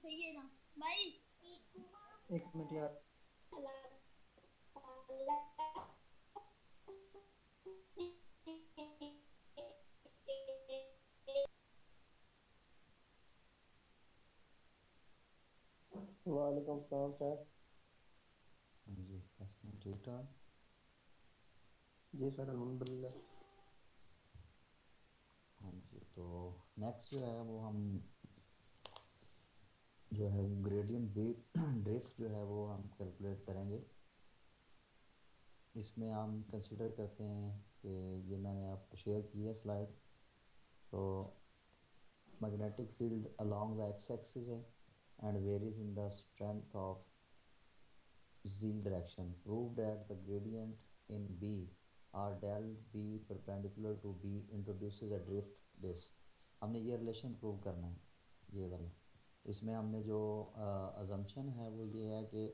एक मिनट यार। वालेकुम सलाम सर। हाँ जी, कैसे हैं? ठीक ठाक। जी सर, अल्हम्दुलिल्लाह। हाँ जी, तो नेक्स्ट जो है वो हम जो है ग्रेडियंट ड्रिफ्ट जो है वो हम कैलकुलेट करेंगे। इसमें हम कंसिडर करते हैं कि ये मैंने आपको शेयर की है स्लाइड। तो magnetic field along the x axis है and varies in the strength of z direction. Prove that the gradient in B or del B perpendicular to B introduces a drift this. हमने ये relation prove करना है, ये वाला। इसमें हमने जो अजम्पशन है वो ये है कि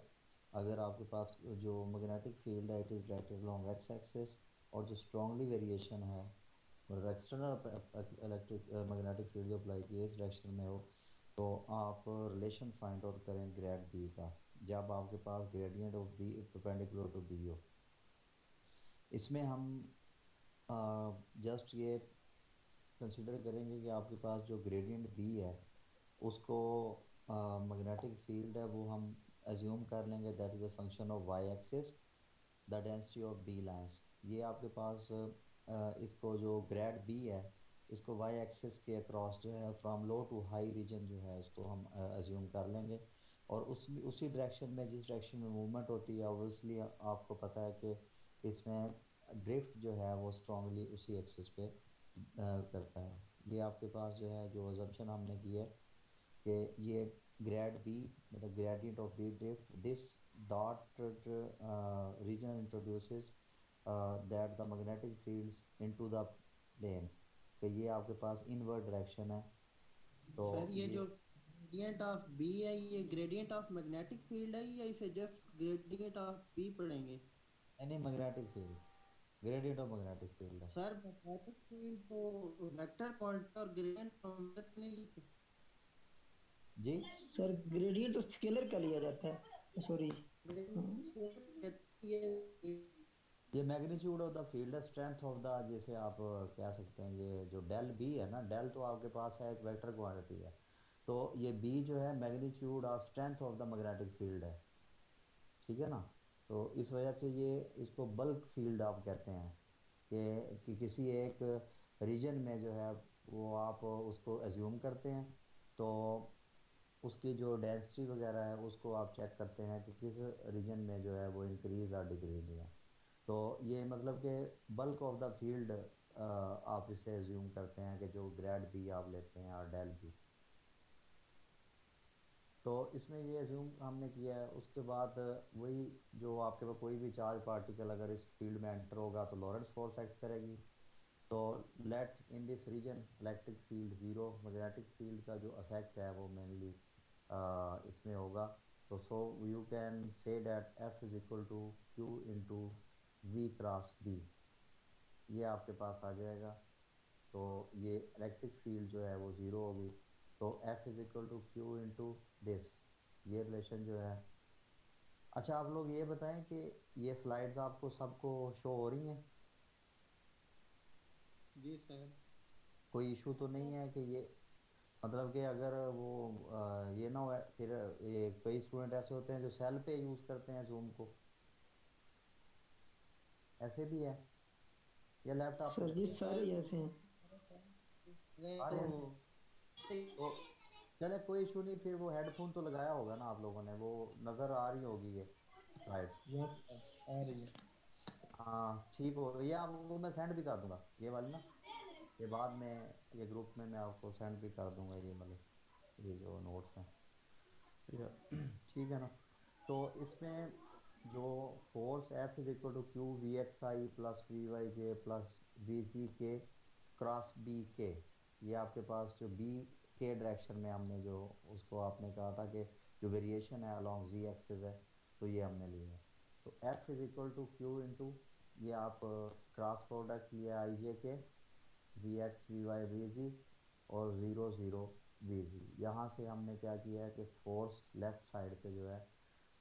अगर आपके पास जो मैग्नेटिक फील्ड है it is directed along x axis, और जो स्ट्रांगली वेरिएशन है मतलब एक्सटर्नल इलेक्ट्रिक मैग्नेटिक फील्ड जो अप्लाई की है इस डायरेक्शन में हो, तो आप रिलेशन फाइंड आउट करें ग्रेड बी का जब आपके पास gradient of B perpendicular to B हो। इसमें हम जस्ट ये कंसिडर करेंगे कि आपके पास जो ग्रेडियंट बी है उसको मैग्नेटिक फील्ड है वो हम एज्यूम कर लेंगे that is a function of Y axis the density of B lines. ये आपके पास इसको जो ग्रेड बी है इसको वाई एक्सिस के अक्रॉस जो है from low to high region जो है इसको हम एज्यूम कर लेंगे। और उसी डायरेक्शन में जिस डायरेक्शन में मूवमेंट होती है ऑब्वियसली आपको पता है कि इसमें ड्रिफ्ट जो है वो स्ट्रांगली उसी एक्सिस पे करता है। ये आपके पास जो है जो अजम्पशन हमने की है कि ये ग्रेड बी मतलब gradient of B drift this dotted region introduces that the magnetic fields into the plane. तो ये आपके पास इनवर्ड डायरेक्शन है। तो सर ये ये जो ग्रेडियंट ऑफ बी है ये ग्रेडियंट ऑफ मैग्नेटिक फील्ड है या इसे जस्ट ग्रेडियंट ऑफ बी पढ़ेंगे? यानी magnetic field gradient of magnetic field है। सर मैग्नेटिक फील्ड तो वेक्टर क्वांटिटी और ग्रेडियंट क्वांटिटी नहीं लिखते। जी, सर ग्रेडियंट तो स्केलर का लिया जाता है, सॉरी। ग्रेडियंट से कहते हैं ये ये मैग्नीट्यूड ऑफ द फील्ड है, स्ट्रेंथ ऑफ द, जैसे आप कह सकते हैं ये जो डेल बी है ना, डेल तो आपके पास है एक वेक्टर क्वांटिटी है। तो ये बी जो है मैग्नीट्यूड और strength of the magnetic field है, ठीक है ना। तो इस वजह से ये इसको बल्क फील्ड आप कहते हैं कि किसी एक रीजन में जो है वो आप उसको एज्यूम करते हैं। तो उसकी जो डेंसिटी वगैरह है उसको आप चेक करते हैं कि किस रीजन में जो है वो इंक्रीज और डिक्रीज है। तो ये मतलब कि बल्क ऑफ द फील्ड आप इसे एज्यूम करते हैं कि जो ग्रेड बी आप लेते हैं और डेल बी। तो इसमें ये एज्यूम हमने किया है। उसके बाद वही जो आपके पास कोई भी चार्ज पार्टिकल अगर इस फील्ड में एंटर होगा तो लॉरेंट्ज फोर्स एक्ट करेगी। तो let in this region electric field zero, magnetic field का जो इफेक्ट है वो मेनली इसमें होगा। तो so you can say that F is equal to Q into V cross B, ये आपके पास आ जाएगा। तो ये इलेक्ट्रिक फील्ड जो है वो ज़ीरो होगी। तो F is equal to Q into this, ये रिलेशन जो है। अच्छा, आप लोग ये बताएं कि ये स्लाइड्स आपको सबको शो हो रही हैं? जी सर। कोई इशू तो नहीं है कि ये मतलब कि अगर वो ये ना हो फिर ये कई स्टूडेंट ऐसे होते हैं जो सेल पे यूज़ करते हैं जूम को, ऐसे भी है या लैपटॉप पे सर जी करते हैं? सारे ही ऐसे हैं। सारे तो ऐसे हैं। तो चले कोई इशू नहीं, फिर वो हेडफोन तो लगाया होगा ना आप लोगों ने, वो नज़र आ रही होगी ये स्लाइड्स। यस सर, आ रही है। हाँ ठीक हो, ये आपको मैं सेंड भी कर दूंगा ये वाली ना, ये बाद में ये ग्रुप में मैं आपको सेंड भी कर दूंगा ये मतलब ये जो नोट्स हैं। ठीक है ठीक है ना। तो इसमें जो force F is equal to Q V X I plus V Y J plus V Z K cross B के, ये आपके पास जो बी के डायरेक्शन में हमने जो उसको आपने कहा था कि जो वेरिएशन है अलॉन्ग जी एक्सिस है, तो ये हमने लिया है। तो F is equal to Q into ये आप क्रॉस प्रोडक्ट लिया I J K V X V Y V Z और ज़ीरो ज़ीरो बी जी। यहाँ से हमने क्या किया है कि फोर्स लेफ्ट साइड पे जो है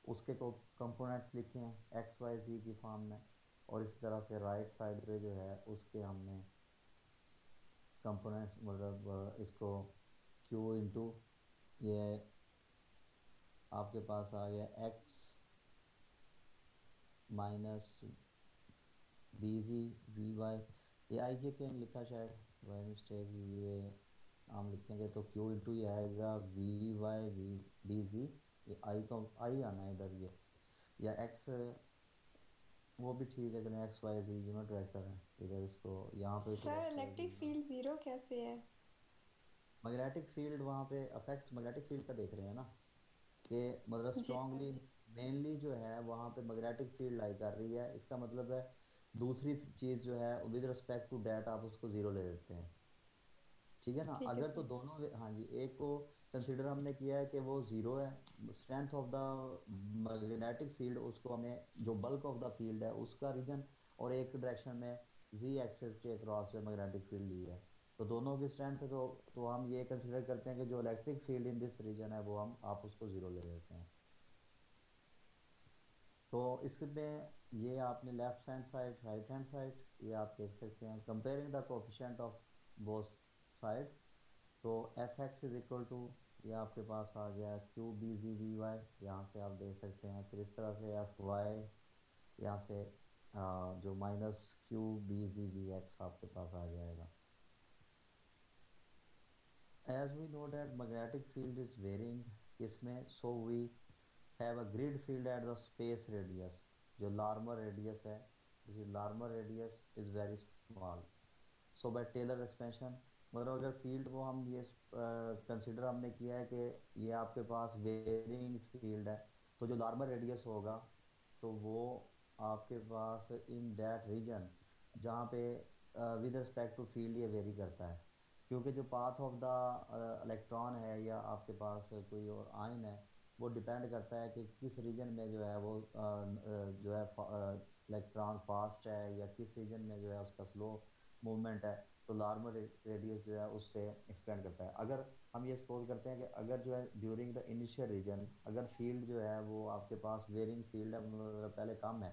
उसके को कंपोनेंट्स लिखे हैं एक्स वाई जी की फॉर्म में, और इसी तरह से राइट साइड पे जो है उसके हमने कंपोनेंट्स मतलब इसको क्यू इंटू ये आपके पास आ गया X minus B ji we Y, ये आई जे के लिखा शायद बाई मिस्टेक, ये हम लिखेंगे तो क्यू इंटू ये आएगा वी वाई वी बी जी, ये आई का आई आना है इधर ये, या एक्स वो भी ठीक है, चलें एक्स वाई जी यूनिट वेक्टर है इधर, इसको यहाँ पे फिर सर एक्स वाई जी। इलेक्ट्रिक फील्ड जीरो कैसे है? मैग्नेटिक फील्ड वहाँ पे अफेक्ट मैग्नेटिक फील्ड का देख रहे हैं ना, कि मतलब जी स्ट्रांगली मेनली जो है वहाँ पे मैग्नेटिक फील्ड लाई कर रही है, इसका मतलब है दूसरी चीज़ जो है विद रिस्पेक्ट टू डेट आप उसको ज़ीरो ले लेते हैं, ठीक है ना। ठीक है अगर तो सर। दोनों हाँ जी, एक को कंसिडर हमने किया है कि वो ज़ीरो है, strength of the magnetic field उसको हमने जो बल्क ऑफ द फील्ड है उसका रीजन, और एक डायरेक्शन में जी एक्सिस के अक्रॉस जो मैग्नेटिक फील्ड ली है, तो दोनों की स्ट्रेंथ है, तो हम ये कंसिडर करते हैं कि जो electric field in this region है वो हम आप उसको ज़ीरो ले लेते हैं। तो इसमें ये आपने left hand side right hand side ये आप देख सकते हैं comparing the coefficient of both sides, तो F x is equal to ये आपके पास आ गया q B ji we y, यहाँ से आप देख सकते हैं, फिर इस तरह से एफ वाई यहाँ से जो माइनस क्यू बी जी वी एक्स आपके पास आ जाएगा। As we know that magnetic field is varying इसमें, so we have a grid field at the space radius, जो लार्मर रेडियस है, this is Larmor radius is very small, so by Taylor expansion, मतलब अगर field को हम ये consider हमने किया है कि ये आपके पास वेरिंग फील्ड है, तो जो लार्मर रेडियस होगा तो वो आपके पास इन दैट रीजन जहाँ पे विद रिस्पेक्ट टू फील्ड ये वेरी करता है, क्योंकि जो पाथ ऑफ द इलेक्ट्रॉन है या आपके पास कोई और आयन है वो डिपेंड करता है कि किस रीजन में जो है वो जो है इलेक्ट्रॉन फास्ट है या किस रीजन में जो है उसका स्लो मूवमेंट है, तो लार्मर रेडियस जो है उससे एक्सपेंड करता है। अगर हम ये सपोज करते हैं कि अगर जो है ड्यूरिंग द इनिशियल रीजन अगर फील्ड जो है वो आपके पास वेरिंग फील्ड है मतलब पहले कम है,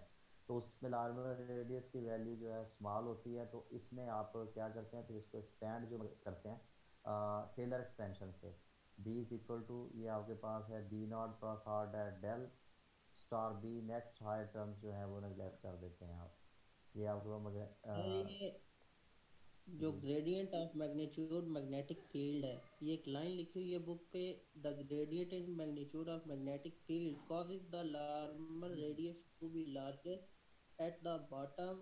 तो उसमें लार्मर रेडियस की वैल्यू जो है स्मॉल होती है, तो इसमें आप क्या करते हैं फिर इसको एक्सपेंड जो करते हैं टेलर एक्सपेंशन से, बी इज इक्वल टू ये आपके पास है B not plus R dot del star B, next higher terms जो है वो नेगलेक्ट कर देते हैं आप, ये आपको और मगर ये जो जी gradient of magnitude magnetic field है, ये एक लाइन लिखी हुई है बुक पे, the gradient in magnitude of magnetic field causes the larmer radius to be larger at the bottom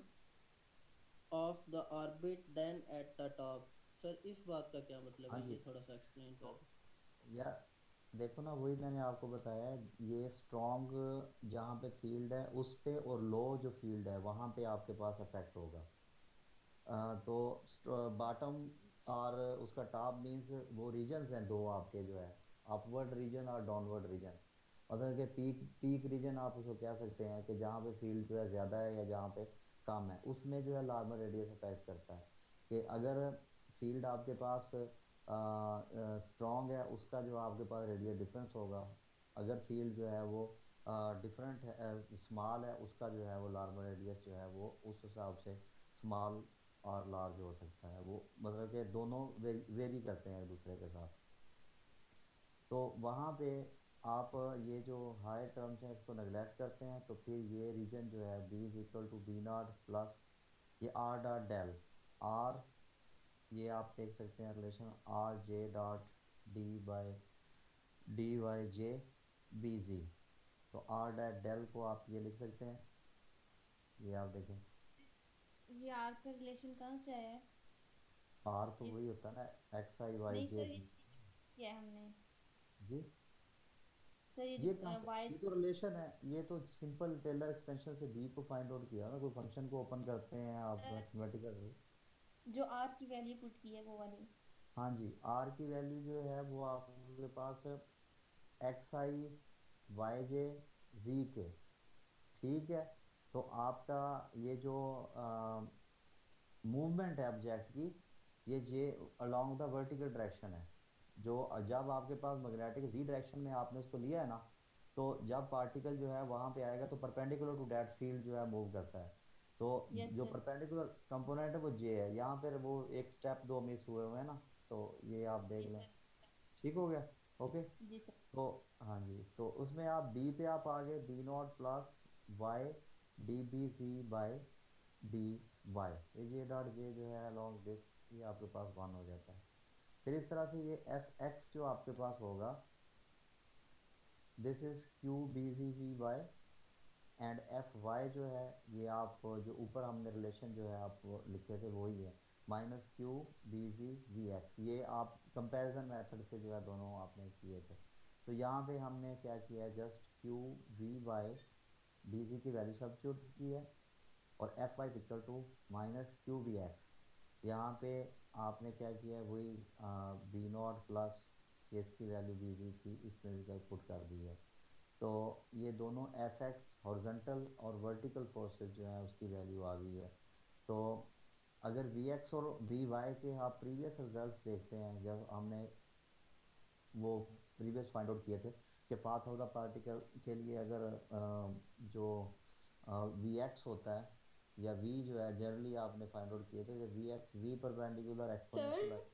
of the orbit than at the top। Sir इस बात का क्या मतलब हाँ है, जी। ये थोड़ा सा एक्सप्लेन कर तो दो। या देखो ना वही मैंने आपको बताया है, ये स्ट्रॉन्ग जहाँ पे फील्ड है उस पे और लो जो फील्ड है वहाँ पे आपके पास इफेक्ट होगा, तो बॉटम और उसका टॉप मींस वो रीजन्स हैं दो आपके जो है अपवर्ड रीजन और डाउनवर्ड रीजन, मतलब कि पीक पीक रीजन आप उसको कह सकते हैं कि जहाँ पे फील्ड जो है ज़्यादा है या जहाँ पे कम है उसमें जो है लार्मर रेडियस अफेक्ट करता है, कि अगर फील्ड आपके पास स्ट्रॉन्ग है उसका जो आपके पास रेडियल डिफरेंस होगा, अगर फील्ड जो है वो डिफरेंट है स्मॉल है उसका जो है वो लार्मर रेडियस जो है वो उस हिसाब से स्मॉल और लार्ज हो सकता है, वो मतलब कि दोनों वेरी करते हैं एक दूसरे के साथ, तो वहाँ पे आप ये जो हाई टर्म्स हैं इसको नेगलेक्ट करते हैं, तो फिर ये रीजन जो है B is equal to B not plus ये आर डॉट डेल आर, ये आप देख सकते हैं relation r j dot d by D y j B g, तो आर डॉट डेल को आप ये लिख सकते हैं, ये आप देखें ये आर का रिलेशन कहाँ से आया है? आर तो इस वही होता है ना एक्स आई वाई नहीं जे सर, ये बी किया है हमने। जी। सर ये ये जो कहाँ से, वाई ये तो रिलेशन है, ये तो सिंपल टेलर एक्सपेंशन से बी को फाइंड आउट किया ना, कोई फंक्शन को ओपन करते हैं आप सर मैथमेटिकल। जो आर की वैल्यू पुट की है वो वाली। हाँ जी, आर की वैल्यू जो है वो आपके पास एक्स आई वाई जे जी के, ठीक है, तो आपका ये जो मूवमेंट है ऑब्जेक्ट की ये जे अलोंग द वर्टिकल डायरेक्शन है, जो जब आपके पास मैग्नेटिक जी डायरेक्शन में आपने उसको लिया है ना, तो जब पार्टिकल जो है वहां पे आएगा तो परपेंडिकुलर टू दैट फील्ड जो है मूव करता है। तो यस जो सर। परपेंडिकुलर कंपोनेंट है वो जे है, यहाँ पर वो एक स्टेप दो मिस हुए हुए हैं ना, तो ये आप देख जी लें। सर। ठीक हो गया। ओके। जी सर। तो हाँ जी, तो उसमें आप बी पे आप आ गए, B not plus Y D B C by D Y, ये जे डॉट जे जो है अलॉन्ग दिस, ये आपके पास वन हो जाता है। फिर इस तरह से ये एफ एक्स जो आपके पास होगा, this is Q B C V by, and F Y जो है, ये आप जो ऊपर हमने रिलेशन जो है आप वो लिखे थे वही है, minus Q B V V X, ये आप कंपैरिजन मेथड से जो है दोनों आपने किए थे। तो यहाँ पे हमने क्या किया है, just Q V by B C की वैल्यू सब्स्टिट्यूट की है, और F Y equal to minus Q B X, यहाँ पे आपने क्या किया है वही बी नॉट प्लस ये इसकी वैल्यू बी सी थी, इसमें भी पुट कर दी है। तो ये दोनों एफ एक्स हॉरिजॉन्टल और वर्टिकल फोर्सेस जो है उसकी वैल्यू आ गई है। तो अगर वी एक्स और वी वाई के आप प्रीवियस रिजल्ट्स देखते हैं, जब हमने वो प्रीवियस फाइंड आउट किए थे कि पाथ ऑफ द पार्टिकल के लिए अगर जो वी एक्स होता है या वी जो है, जनरली आपने फाइंड आउट किए थे कि V X V perpendicular exponential है। सर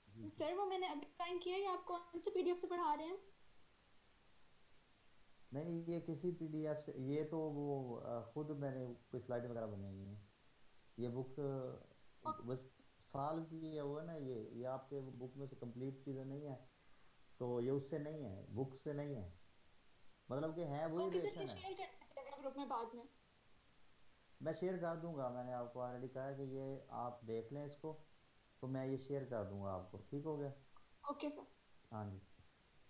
जी जी। सर वो मैंने अभी ज्वाइन किया है, आप कौन से पीडीएफ से पढ़ा रहे हैं? नहीं नहीं, ये किसी पीडीएफ से, ये तो वो खुद मैंने कोई स्लाइड वगैरह बनाई है। ये बुक बस साल की है वो है ना, ये आपके बुक में से कंप्लीट चीज़ें नहीं है, तो ये उससे नहीं है, बुक से नहीं है, मतलब कि है वही ओके सर, ये रिलेशन है। शेयर कर दीजिएगा ग्रुप में बाद में। मैं शेयर कर दूंगा, मैंने आपको ऑलरेडी कहा है कि ये आप देख लें इसको, तो मैं ये शेयर कर दूंगा आपको। ठीक हो गया। Okay sir. हाँ जी।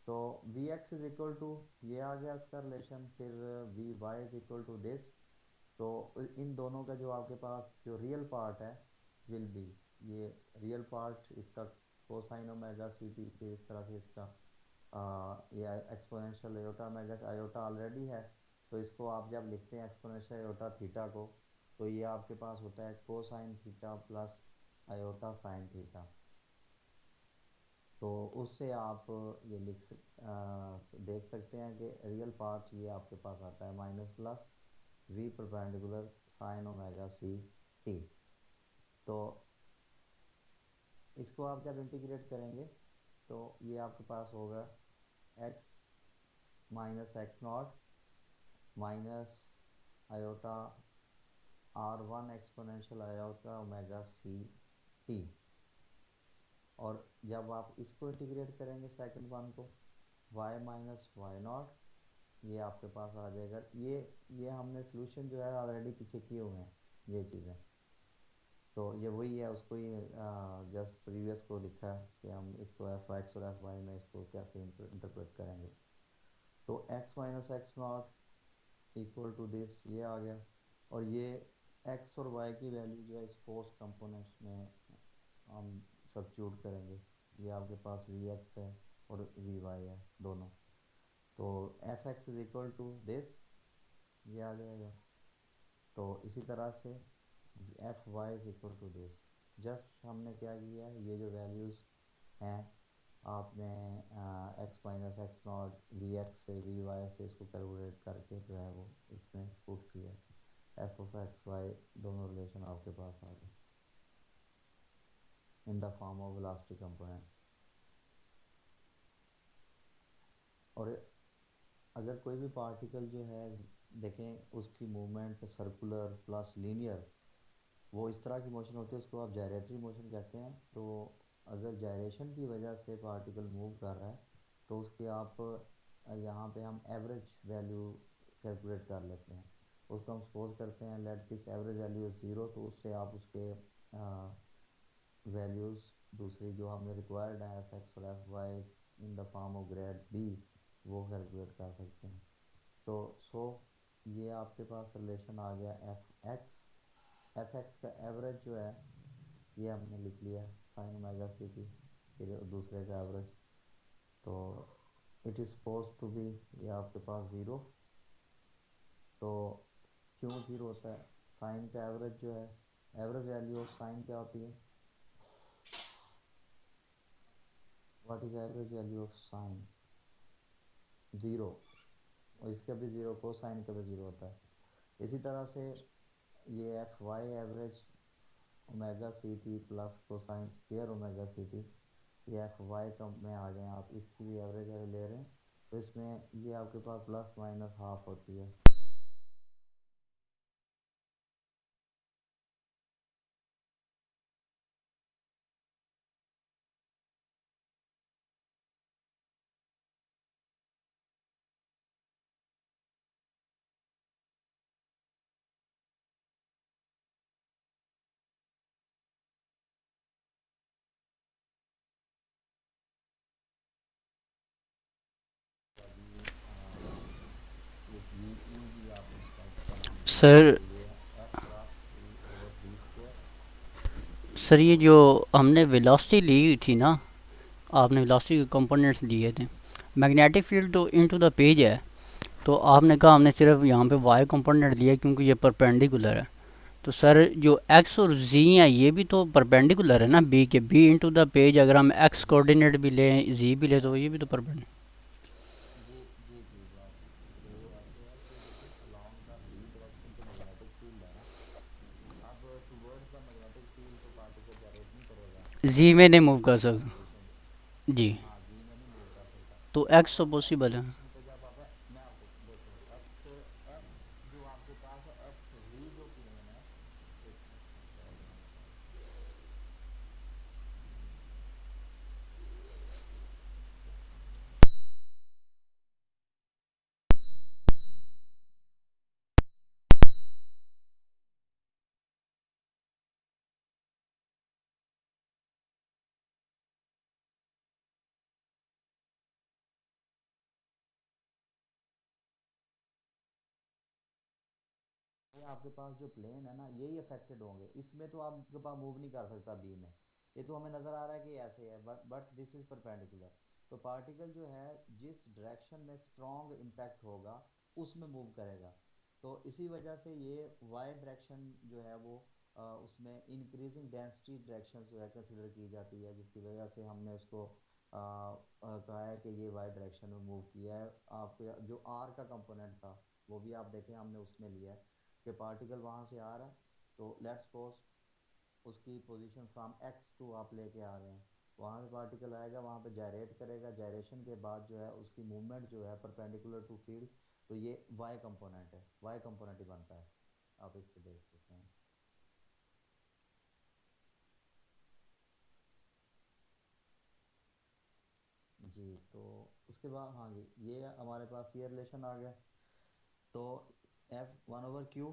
तो V X is equal to, ये आ गया इसका रिलेशन, फिर V Y is equal to this. तो इन दोनों का जो आपके पास जो रियल पार्ट है विल बी, ये रियल पार्ट इसका कोसाइन ओमेगा सी टी, फिर इस तरह से इसका ये exponential iota omega, iota already है, तो इसको आप जब लिखते हैं एक्सपोनेंशियल आयोटा थीटा को, तो ये आपके पास होता है cosine theta plus iota sine theta. तो उससे आप ये देख सकते हैं कि रियल पार्ट ये आपके पास आता है minus plus V perpendicular sine omega C T. तो इसको आप जब इंटीग्रेट करेंगे तो ये आपके पास होगा X minus X not minus iota R one exponential iota omega C T. और जब आप इसको इंटीग्रेट करेंगे सेकंड वन को, y माइनस वाई नॉट, ये आपके पास आ जाएगा। ये हमने सोल्यूशन जो है ऑलरेडी पीछे किए हुए हैं ये चीज़ें, तो ये वही है, उसको ही जस्ट प्रीवियस को लिखा है कि हम इसको एफ एक्स और एफ वाई में इसको कैसे इंटरप्रेट करेंगे। तो X minus X not equal to this, ये आ गया। और ये एक्स और वाई की वैल्यू जो है इस फोर्स कंपोनेंट्स में हम सब्स्टिट्यूट करेंगे, ये आपके पास वी एक्स है और वी वाई है दोनों। तो F x is equal to this, ये आ जाएगा। तो इसी तरह से F Y is equal to this. Just हमने क्या किया है, ये जो वैल्यूज़ हैं आपने X minus X not V X से वी वाई से इसको कैलकुलेट करके जो है वो इसमें पुट किया, एफ ऑफ एक्स वाई दोनों रिलेशन आपके पास आ गए इन the form of elastic components. और अगर कोई भी पार्टिकल जो है देखें उसकी मूवमेंट सर्कुलर प्लस लीनियर, वो इस तरह की मोशन होती है, उसको आप जायरेटरी मोशन कहते हैं। तो अगर जायरेशन की वजह से पार्टिकल मूव कर रहा है तो उसके आप यहाँ पे हम एवरेज वैल्यू कैलकुलेट कर लेते हैं। उसको हम सपोज करते हैं let this average value is zero, तो उससे आप उसके वैल्यूज़ दूसरी जो हमने रिक्वायर्ड है एफ एक्स और F Y in the form of grad B, वो कैलकुलेट कर सकते हैं। तो ये आपके पास रिलेशन आ गया एफ एक्स, एफ एक्स का एवरेज जो है ये हमने लिख लिया साइन ओमेगा सी टी, फिर दूसरे का एवरेज। तो it is suppose to be, ये आपके पास ज़ीरो। तो क्यों ज़ीरो होता है, साइन का एवरेज जो है, एवरेज वैल्यू ऑफ साइन क्या होती है, what is average value of sine, zero, और इसका भी ज़ीरो, कोसाइन का भी ज़ीरो होता है। इसी तरह से ये F Y average omega C T plus cosine square omega C T, ये एफ वाई का में आ गए, आप इसकी भी एवरेज ले रहे हैं, तो इसमें ये आपके पास प्लस माइनस हाफ होती है। सर सर ये जो हमने वेलोसिटी ली हुई थी ना, आपने वेलोसिटी के कंपोनेंट्स दिए थे, मैग्नेटिक फील्ड तो इनटू द पेज है, तो आपने कहा हमने सिर्फ यहाँ पे वाई कंपोनेंट लिया क्योंकि ये परपेंडिकुलर है। तो सर जो एक्स और जी है ये भी तो परपेंडिकुलर है ना बी के, बी इनटू द पेज अगर हम एक्स कोऑर्डिनेट भी लें जी भी लें तो ये भी तो परपेंडिकुलर। जी जी जी बात जी, वो ऐसे है कि देखिए अलोंग द बी डायरेक्शन तो मैग्नेटिक फील्ड है ना, अब टुवर्ड्स द मैग्नेटिक फील्ड तो पार्टिकल जनरेट नहीं करेगा, जी में नहीं मूव कर उसकी सकता। पोजीशन, जी, हाँ जी में नहीं मूव कर सकता। तो तो एक्स तो एक्स की पॉसिबल है। पोजीशन पे जब आप, मैं आपको देखो एक्स, एक्स जो आपके पास है, एक्स जी जो प्लेन है, एक मिनट मैं डायग्राम बता रहा हूँ। ये आपके पास जो प्लेन है ना, यही अफेक्टेड होंगे, इसमें तो आपके पास मूव नहीं कर सकता बी में, ये तो हमें नज़र आ रहा है कि ऐसे है, बट दिस इज परपेंडिकुलर, तो पार्टिकल जो है जिस डायरेक्शन में स्ट्रॉन्ग इम्पैक्ट होगा उसमें मूव करेगा। तो इसी वजह से ये वाई डायरेक्शन जो है वो उसमें इंक्रीजिंग डेंसिटी डायरेक्शन जो है कंसिडर की जाती है, जिसकी वजह से हमने उसको कहा है कि ये वाई डायरेक्शन में मूव किया है। आपके जो आर का कंपोनेंट था वो भी आप देखें हमने उसमें लिया है कि पार्टिकल वहाँ से आ रहा है, तो लेट्स सपोज उसकी पोजीशन फ्रॉम एक्स टू आप लेके आ रहे हैं, वहाँ से पार्टिकल आएगा, वहाँ पे जायरेट करेगा, जायरेशन के बाद जो है उसकी मूवमेंट जो है परपेंडिकुलर टू फील्ड, तो ये वाई कंपोनेंट है, वाई कंपोनेंट ही बनता है, आप इससे देख सकते हैं। जी, तो उसके बाद हाँ जी, ये हमारे पास ये रिलेशन आ गया, तो F one over Q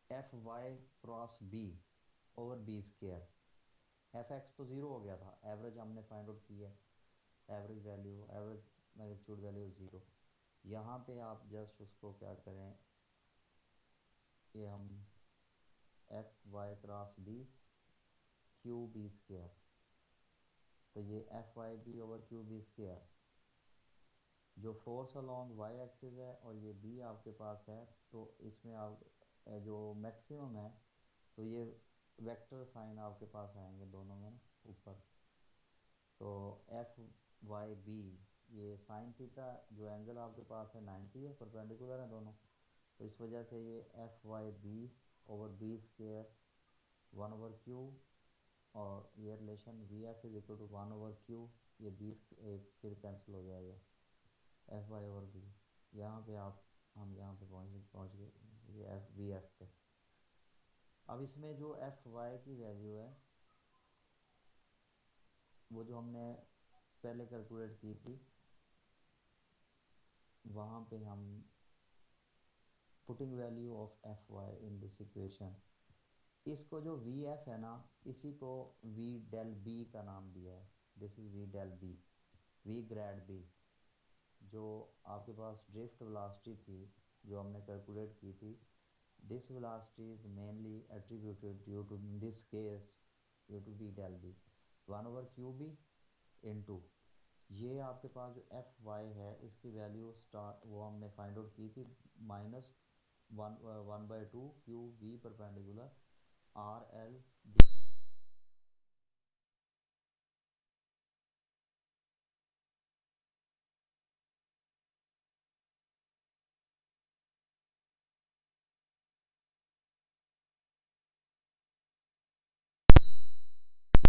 F Y cross B over B square, F X तो ज़ीरो हो गया था, एवरेज हमने फाइंड आउट की है, average value, average magnitude value zero, यहाँ पे आप जस्ट उसको क्या करें, ये हम F Y cross B Q B square, तो ये F Y B over Q B square, जो फोर्स अलोंग वाई एक्सिस है और ये बी आपके पास है, तो इसमें आप जो मैक्सिमम है, तो ये वेक्टर साइन आपके पास आएंगे दोनों में ना ऊपर, तो एफ वाई बी, ये साइन थीटा जो एंगल आपके पास है 90 है, परपेंडिकुलर है दोनों, तो इस वजह से ये F Y B over B square one over Q, और ये relation V F is equal to one over Q, ये बी एक फिर कैंसिल हो जाएगा, एफ वाई ओवर बी, यहाँ पे आप, हम यहाँ पे पहुँच गए ये एफ वी एफ पे। अब इसमें जो एफ वाई की वैल्यू है वो जो हमने पहले कैलकुलेट की थी, वहाँ पे हम putting value of F Y in this equation, इसको जो वी एफ है ना, इसी को वी डेल बी का नाम दिया है, this is V del B, V grad B, जो आपके पास ड्रिफ्ट वेलोसिटी थी जो हमने कैलकुलेट की थी, this velocity is mainly attributed due to in this case due to V del B one over Q B into, ये आपके पास जो एफ वाई है इसकी वैल्यू स्टार वो हमने फाइंड आउट की थी, minus one one by two Q V perpendicular R L D